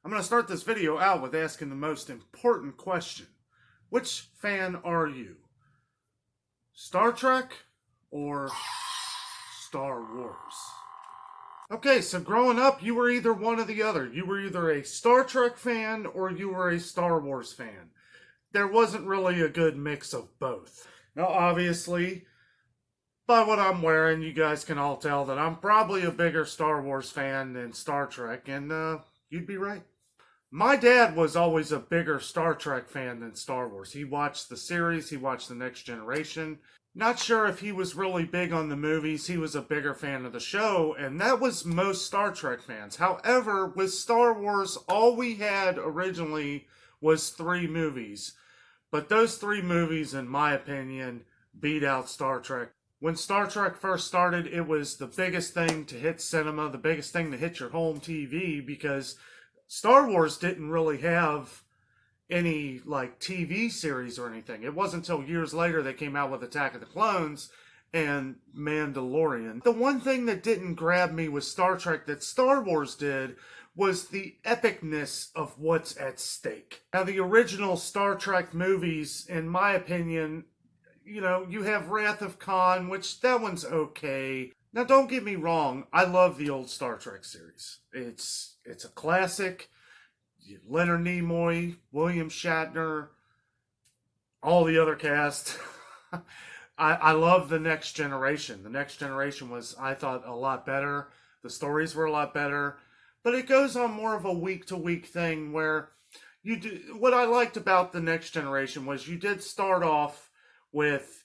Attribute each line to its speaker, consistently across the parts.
Speaker 1: I'm going to start this video out with asking the most important question. Which fan are you? Star Trek or Star Wars? Okay, so growing up, you were either one or the other. You were either a Star Trek fan or you were a Star Wars fan. There wasn't really a good mix of both. Now, obviously, by what I'm wearing, you guys can all tell that I'm probably a bigger Star Wars fan than Star Trek, and you'd be right. My dad was always a bigger Star Trek fan than Star Wars. He watched the series, he watched The Next Generation. Not sure if he was really big on the movies, he was a bigger fan of the show, and that was most Star Trek fans. However, with Star Wars, all we had originally was 3 movies. But those 3 movies, in my opinion, beat out Star Trek. When Star Trek first started, it was the biggest thing to hit cinema, the biggest thing to hit your home TV, because Star Wars didn't really have any like TV series or anything. It wasn't until years later they came out with Attack of the Clones and Mandalorian. The one thing that didn't grab me with Star Trek that Star Wars did was the epicness of what's at stake. Now, the original Star Trek movies, in my opinion, you have Wrath of Khan, which that one's okay. Now, don't get me wrong, I love the old Star Trek series. It's a classic. Leonard Nimoy, William Shatner, all the other cast. I love The Next Generation. The Next Generation was, I thought, a lot better. The stories were a lot better. But it goes on more of a week-to-week thing where you do. What I liked about The Next Generation was you did start off with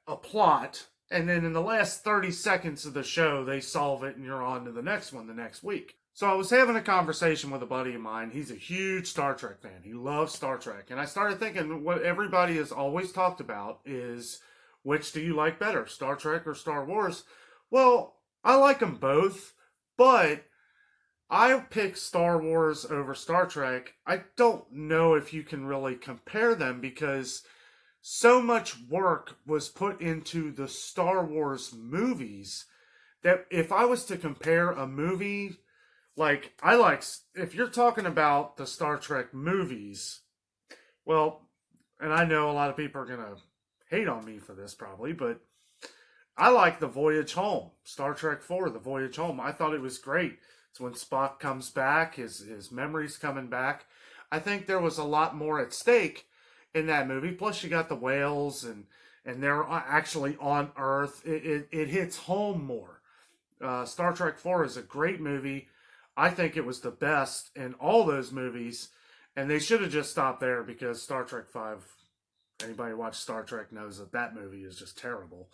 Speaker 1: a plot, and then in the last 30 seconds of the show, they solve it and you're on to the next one the next week. So I was having a conversation with a buddy of mine. He's a huge Star Trek fan. He loves Star Trek. And I started thinking what everybody has always talked about is, which do you like better, Star Trek or Star Wars? Well, I like them both, but I pick Star Wars over Star Trek. I don't know if you can really compare them because so much work was put into the Star Wars movies that if I was to compare a movie, if you're talking about the Star Trek movies, well, and I know a lot of people are going to hate on me for this probably, but I like The Voyage Home, Star Trek 4, The Voyage Home. I thought it was great. It's when Spock comes back, his memories coming back. I think there was a lot more at stake in that movie. Plus, you got the whales, and they're actually on Earth. It hits home more. Star Trek 4 is a great movie. I think it was the best in all those movies, and they should have just stopped there because Star Trek 5, anybody who watched Star Trek knows that movie is just terrible.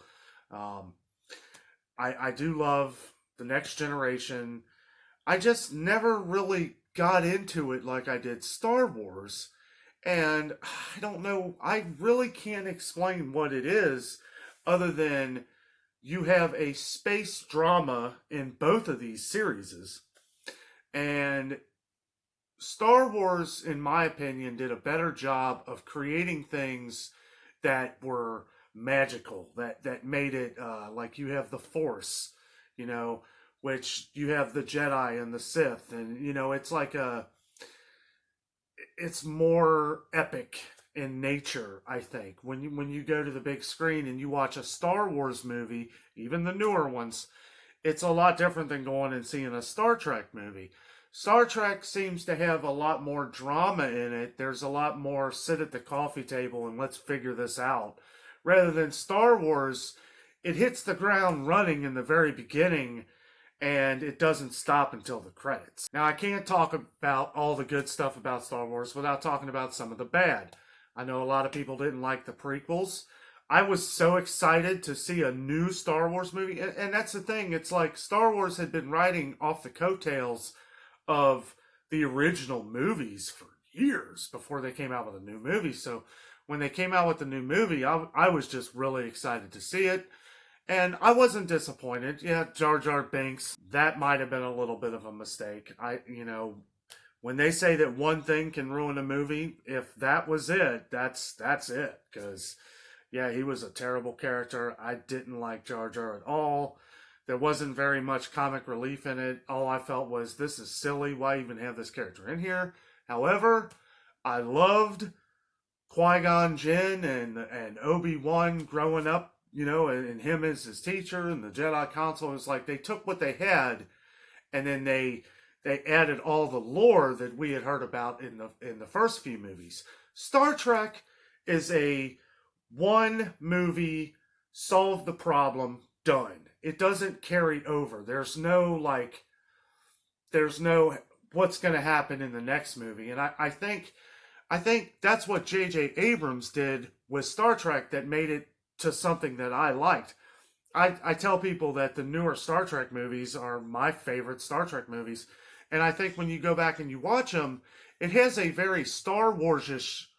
Speaker 1: I do love The Next Generation. I just never really got into it like I did Star Wars. And I don't know, I really can't explain what it is other than you have a space drama in both of these series. And Star Wars, in my opinion, did a better job of creating things that were magical, that made it like you have the Force, which you have the Jedi and the Sith. And, it's more epic in nature, I think. When you go to the big screen and you watch a Star Wars movie, even the newer ones, it's a lot different than going and seeing a Star Trek movie. Star Trek seems to have a lot more drama in it. There's a lot more sit at the coffee table and let's figure this out. Rather than Star Wars, it hits the ground running in the very beginning and it doesn't stop until the credits. Now, I can't talk about all the good stuff about Star Wars without talking about some of the bad. I know a lot of people didn't like the prequels. I was so excited to see a new Star Wars movie. And that's the thing. It's like Star Wars had been riding off the coattails of the original movies for years before they came out with a new movie. So when they came out with the new movie, I was just really excited to see it. And I wasn't disappointed. Yeah, Jar Jar Binks, that might have been a little bit of a mistake. When they say that one thing can ruin a movie, if that was it, that's it. Because, yeah, he was a terrible character. I didn't like Jar Jar at all. There wasn't very much comic relief in it. All I felt was, this is silly. Why even have this character in here? However, I loved Qui-Gon Jinn and Obi-Wan growing up, and him as his teacher and the Jedi Council. It was like they took what they had and then they added all the lore that we had heard about in the first few movies. Star Trek is a one movie, solve the problem, done. It doesn't carry over. There's no what's going to happen in the next movie. And I think that's what J.J. Abrams did with Star Trek that made it to something that I liked. I tell people that the newer Star Trek movies are my favorite Star Trek movies. And I think when you go back and you watch them, it has a very Star Wars-ish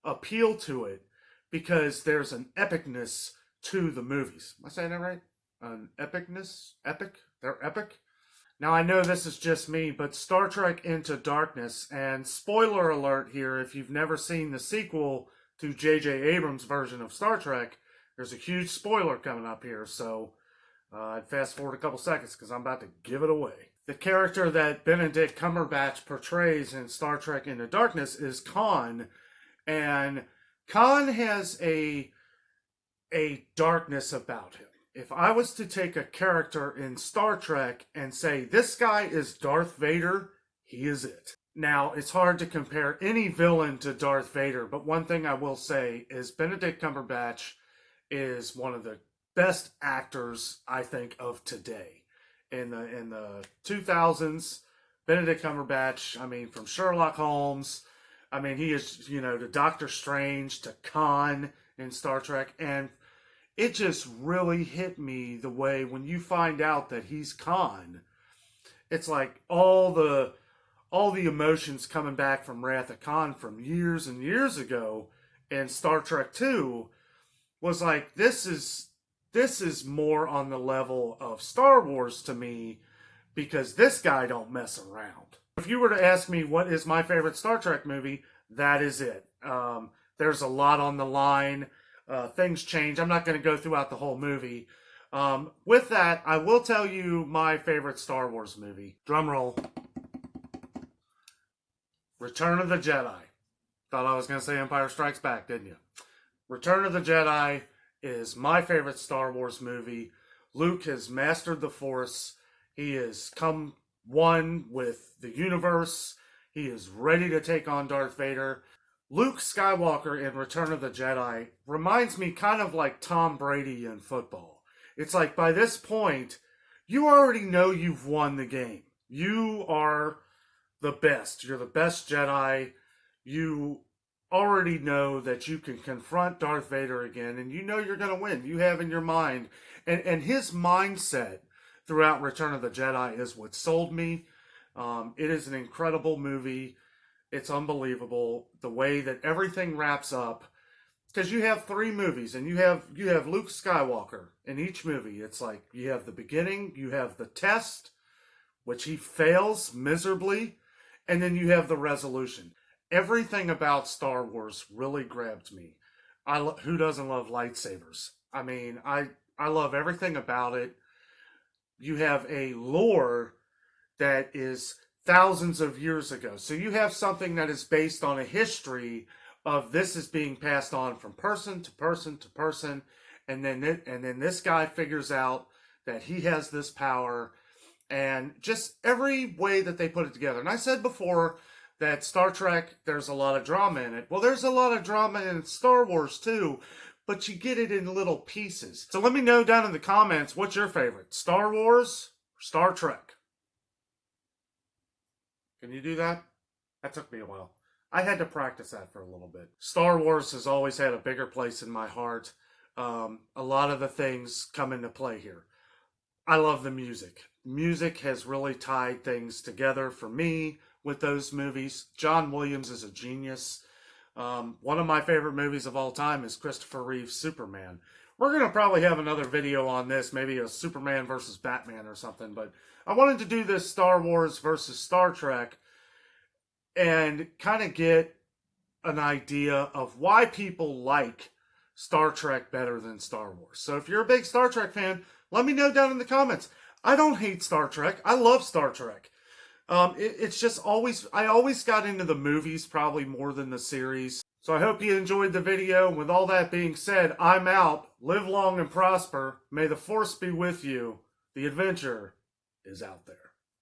Speaker 1: appeal to it because there's an epicness to the movies. Am I saying that right? An epicness? Epic? They're epic? Now, I know this is just me, but Star Trek Into Darkness, and spoiler alert here, if you've never seen the sequel to J.J. Abrams' version of Star Trek, there's a huge spoiler coming up here, so I'd fast forward a couple seconds because I'm about to give it away. The character that Benedict Cumberbatch portrays in Star Trek Into Darkness is Khan, and Khan has a darkness about him. If I was to take a character in Star Trek and say, this guy is Darth Vader, he is it. Now, it's hard to compare any villain to Darth Vader, but one thing I will say is Benedict Cumberbatch is one of the best actors, I think, of today. In the 2000s, Benedict Cumberbatch, from Sherlock Holmes, he is, to Doctor Strange, to Khan in Star Trek, and it just really hit me the way when you find out that he's Khan, it's like all the emotions coming back from Wrath of Khan from years and years ago in Star Trek 2 was like, this is more on the level of Star Wars to me because this guy don't mess around. If you were to ask me what is my favorite Star Trek movie, that is it. There's a lot on the line. Things change. I'm not going to go throughout the whole movie. With that, I will tell you my favorite Star Wars movie. Drum roll. Return of the Jedi. Thought I was going to say Empire Strikes Back, didn't you? Return of the Jedi is my favorite Star Wars movie. Luke has mastered the Force. He has come one with the universe. He is ready to take on Darth Vader. Luke Skywalker in Return of the Jedi reminds me kind of like Tom Brady in football. It's like by this point, you already know you've won the game. You are the best. You're the best Jedi. You already know that you can confront Darth Vader again, and you know you're going to win. You have in your mind. And his mindset throughout Return of the Jedi is what sold me. It is an incredible movie. It's unbelievable the way that everything wraps up. Because you have 3 movies, and you have Luke Skywalker in each movie. It's like you have the beginning, you have the test, which he fails miserably, and then you have the resolution. Everything about Star Wars really grabbed me. Who doesn't love lightsabers? I love everything about it. You have a lore that is thousands of years ago. So you have something that is based on a history of this is being passed on from person to person to person. And then this guy figures out that he has this power, and just every way that they put it together. And I said before that Star Trek, there's a lot of drama in it. Well, there's a lot of drama in Star Wars too, but you get it in little pieces. So let me know down in the comments, what's your favorite? Star Wars or Star Trek? Can you do that? That took me a while. I had to practice that for a little bit. Star Wars has always had a bigger place in my heart. A lot of the things come into play here. I love the music. Music has really tied things together for me with those movies. John Williams is a genius. One of my favorite movies of all time is Christopher Reeve's Superman. We're going to probably have another video on this, maybe a Superman versus Batman or something, but I wanted to do this Star Wars versus Star Trek and kind of get an idea of why people like Star Trek better than Star Wars. So if you're a big Star Trek fan, Let me know down in the comments. I don't hate Star Trek. I love Star Trek. It's just I always got into the movies probably more than the series. So I hope you enjoyed the video. With all that being said, I'm out. Live long and prosper. May the Force be with you. The adventure is out there.